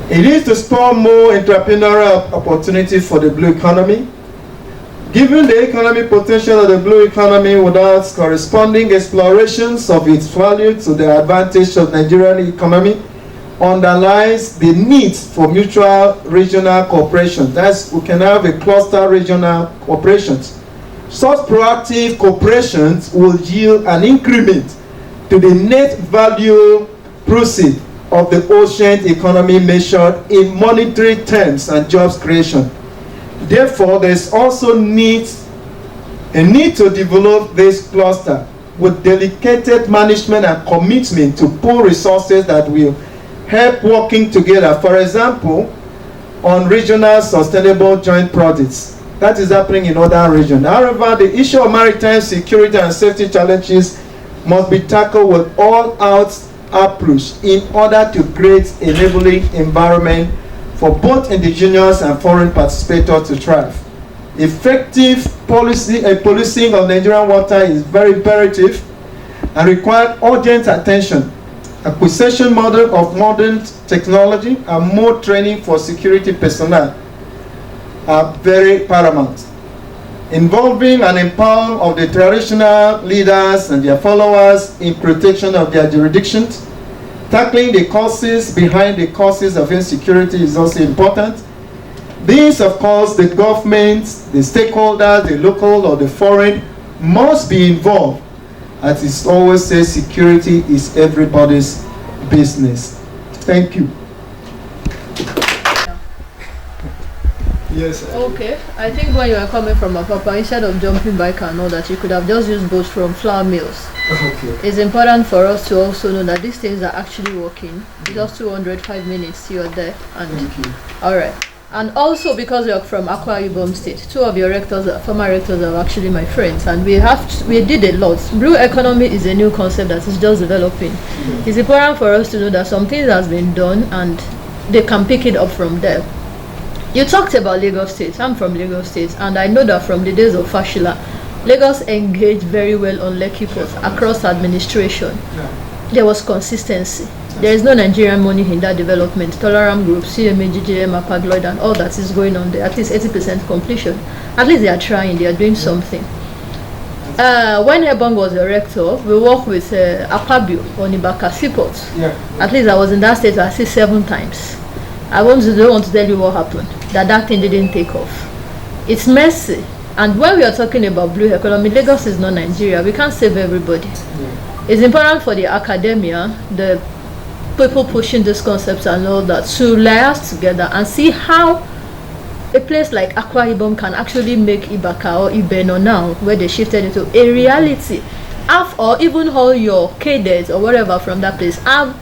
It is to spur more entrepreneurial opportunities for the blue economy. Given the economic potential of the blue economy without corresponding explorations of its value to the advantage of Nigerian economy, underlies the need for mutual regional cooperation. That's, we can have a cluster regional cooperations. Such proactive cooperations will yield an increment to the net value proceed of the ocean economy measured in monetary terms and jobs creation. Therefore, there is also a need to develop this cluster with dedicated management and commitment to pool resources that will help working together. For example, on regional sustainable joint projects. That is happening in other regions. However, the issue of maritime security and safety challenges must be tackled with all-out approach in order to create an enabling environment for both indigenous and foreign participators to thrive. Effective policing of Nigerian water is very imperative and requires urgent attention. Acquisition model of modern technology and more training for security personnel are very paramount. Involving and empowering of the traditional leaders and their followers in protection of their jurisdictions. Tackling the causes behind the causes of insecurity is also important. These, of course, the governments, the stakeholders, the local or the foreign, must be involved. As it always says, security is everybody's business. Thank you. Yes. Okay, I think when you are coming from Apapa, instead of jumping bike and all that, you could have just used boats from flour mills. Okay. It's important for us to also know that these things are actually working. Just 205 minutes, you're there. And Thank you. all right. And also because you're from Akwa Ibom State, two of your rectors, former rectors, are actually my friends, and we did a lot. Blue economy is a new concept that is just developing. It's important for us to know that some things has been done and they can pick it up from there. You talked about Lagos State. I'm from Lagos State, and I know that from the days of Fashila, Lagos engaged very well on Lekki Port across administration. There was consistency. There is no Nigerian money in that development. Toleram Group, CMA, GGM, Apagloid, and all that is going on there. At least 80% completion. At least they are trying. They are doing something. When Ebong was a rector, we worked with Akpabio on Ibaka Seaport. At least I was in that state, I see 7 times. I don't want to tell you what happened. That thing didn't take off. It's messy. And when we are talking about blue economy, Lagos is not Nigeria. We can't save everybody. It's important for the academia, the people pushing these concepts and all that, to liaise together and see how a place like Akwa Ibom can actually make Ibaka or Ibeno now, where they shifted into a reality. Have, or even all your cadets or whatever from that place have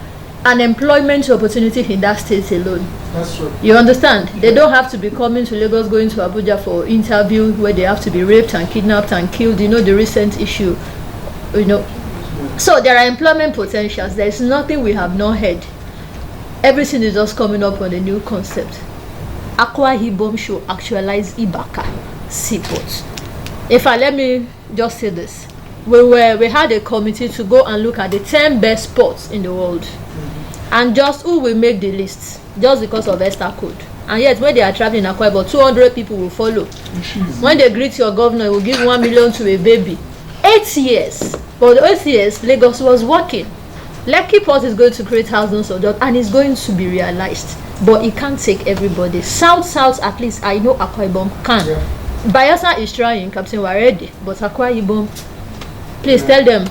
an employment opportunity in that state alone. That's true. You understand? They don't have to be coming to Lagos, going to Abuja for interview where they have to be raped and kidnapped and killed. You know the recent issue, you know. So there are employment potentials. There is nothing we have not heard. Everything is just coming up on a new concept. Akwa Ibom should actualize Ibaka seaports. Let me just say this. We had a committee to go and look at the 10 best ports in the world. And just who will make the list, just because of Esther code. And yet when they are traveling Akwa Ibom, 200 people will follow. When they greet your governor, he will give 1 million to a baby. 8 years. For the 8 years, Lagos was working. Lekki Port is going to create thousands of jobs and it's going to be realized. But it can't take everybody. South, at least I know Akwa Ibom can. Bayelsa is trying, Captain Waredi, but Akwa Ibom, please tell them.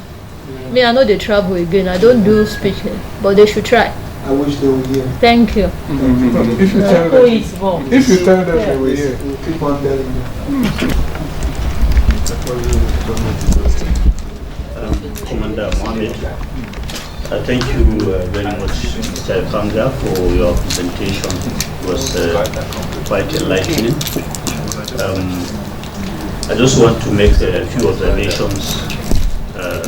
Me, I know they travel again. I don't do speaking, but they should try. I wish they were here. Thank you. If you tell them, they were here. We'll keep on telling them. Commander Mohammed, thank you very much, Mr. Kanga, for your presentation. It was quite enlightening. I just want to make a few observations,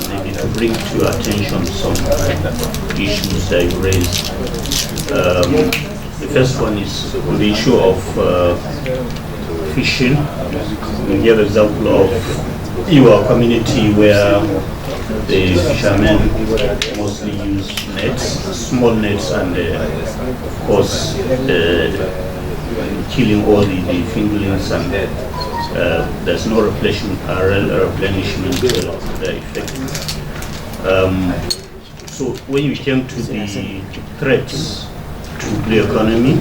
maybe to bring to your attention some issues that you raised. The first one is on the issue of fishing. We give an example of your community where the fishermen mostly use nets, small nets, and of course killing all the fingerlings, and there's no replenishment to the effect. So when you came to the threats to the economy,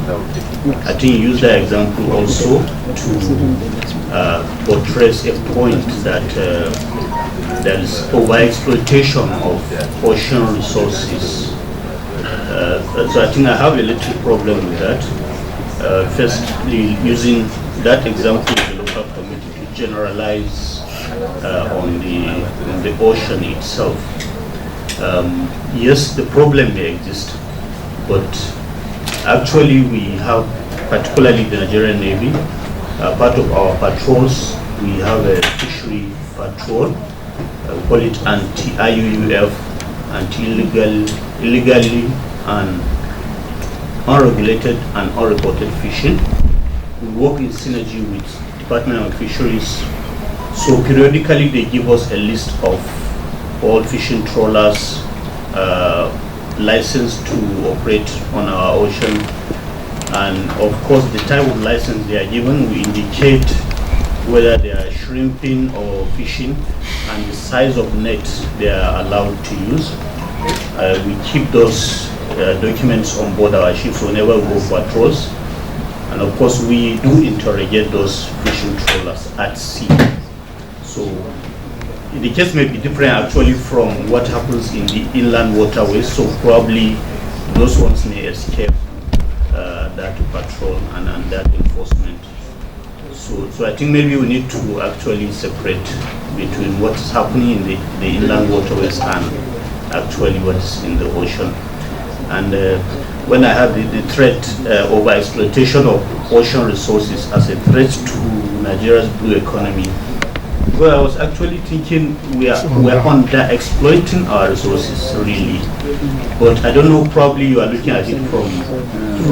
I think you use that example also to portray a point that there is overexploitation of ocean resources. So I think I have a little problem with that. Firstly, using that example of the local community to generalize on the ocean itself. Yes, the problem may exist, but actually we have, particularly the Nigerian Navy, part of our patrols, we have a fishery patrol. We call it anti-IUUF, anti-illegally and unregulated and unreported fishing. We work in synergy with Department of Fisheries. So periodically they give us a list of all fishing trawlers licensed to operate on our ocean. And of course the type of license they are given, we indicate whether they are shrimping or fishing and the size of net they are allowed to use. We keep those documents on board our ships whenever we go for patrols. And of course we do interrogate those fishing trawlers at sea. So the case may be different actually from what happens in the inland waterways. So probably those ones may escape that patrol and that enforcement. So I think maybe we need to actually separate between what is happening in the inland waterways and actually what is in the ocean. And when I have the threat over exploitation of ocean resources as a threat to Nigeria's blue economy, well, I was actually thinking we're under exploiting our resources really, but I don't know, probably you are looking at it from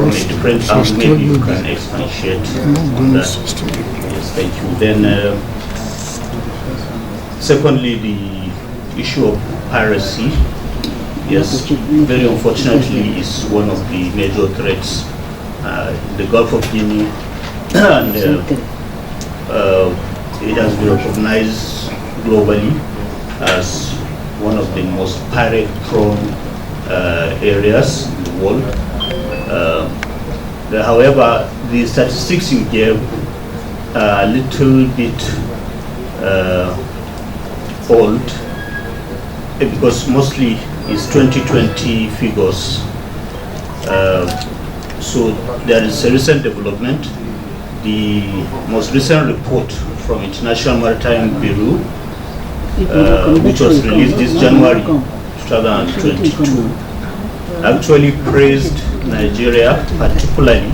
a different angle. Maybe you can expatiate on that. Yes, thank you. Then secondly, the issue of piracy, yes, very unfortunately is one of the major threats in the Gulf of Guinea, and it has been recognized globally as one of the most pirate-prone areas in the world. However, the statistics you gave are a little bit old, because mostly it's 2020 figures. So there is a recent development. The most recent report from International Maritime Bureau, which was released this January 2022, actually praised Nigeria, particularly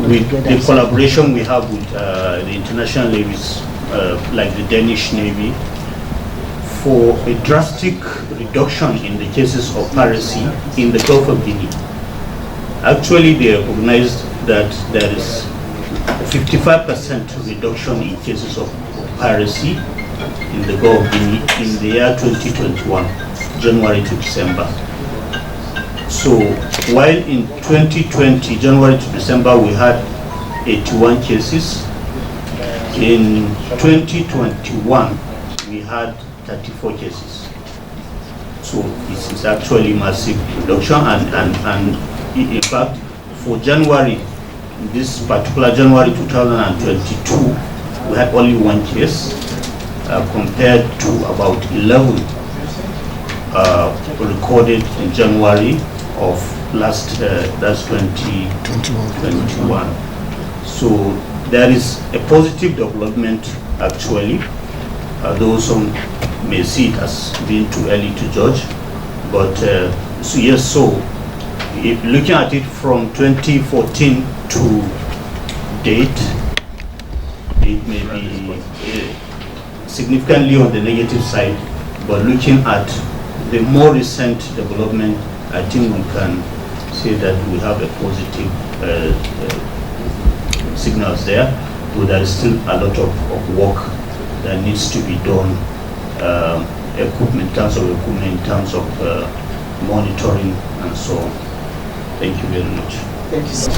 with the collaboration we have with the international navies, like the Danish Navy, for a drastic reduction in the cases of piracy in the Gulf of Guinea. Actually, they recognized that there is a 55% reduction in cases of piracy in the Gulf of Guinea in the year 2021, January to December. So while in 2020, January to December, we had 81 cases, in 2021, we had 34 cases. So this is actually massive reduction, and in fact, for January, this particular January 2022, we had only one case compared to about 11 recorded in January of last, that's 2021. So there is a positive development actually, though some may see it as being too early to judge, but so yes, so if looking at it from 2014 to date, it may be significantly on the negative side, but looking at the more recent development, I think we can say that we have a positive signals there, but there is still a lot of work that needs to be done, equipment, in terms of monitoring and so on. Thank you very much. Thank you, sir.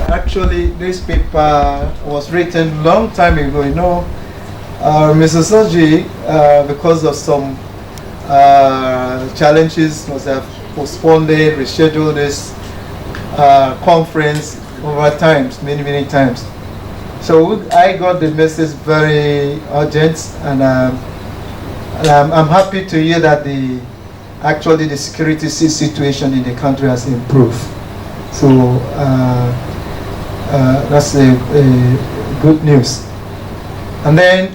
Actually, this paper was written long time ago. You know, Mr. Soji, because of some challenges, must have postponed it, rescheduled this conference over times, many times. So I got the message very urgent, and I'm happy to hear that actually the security situation in the country has improved. So that's a good news. And then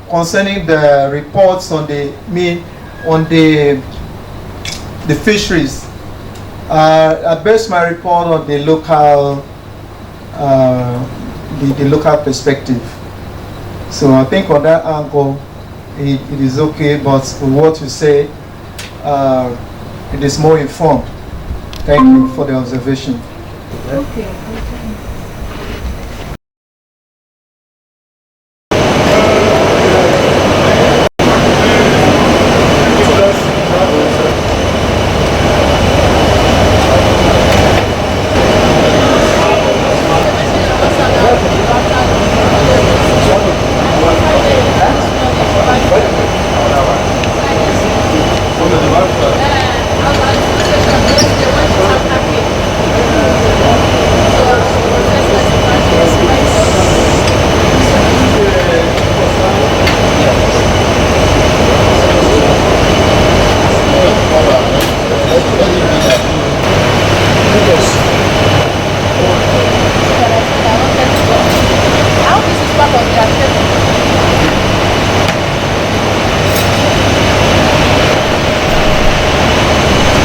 concerning the reports on the fisheries, I based my report on the local the local perspective. So I think on that angle it is okay, but with what you say, it is more informed. Thank you for the observation. Okay.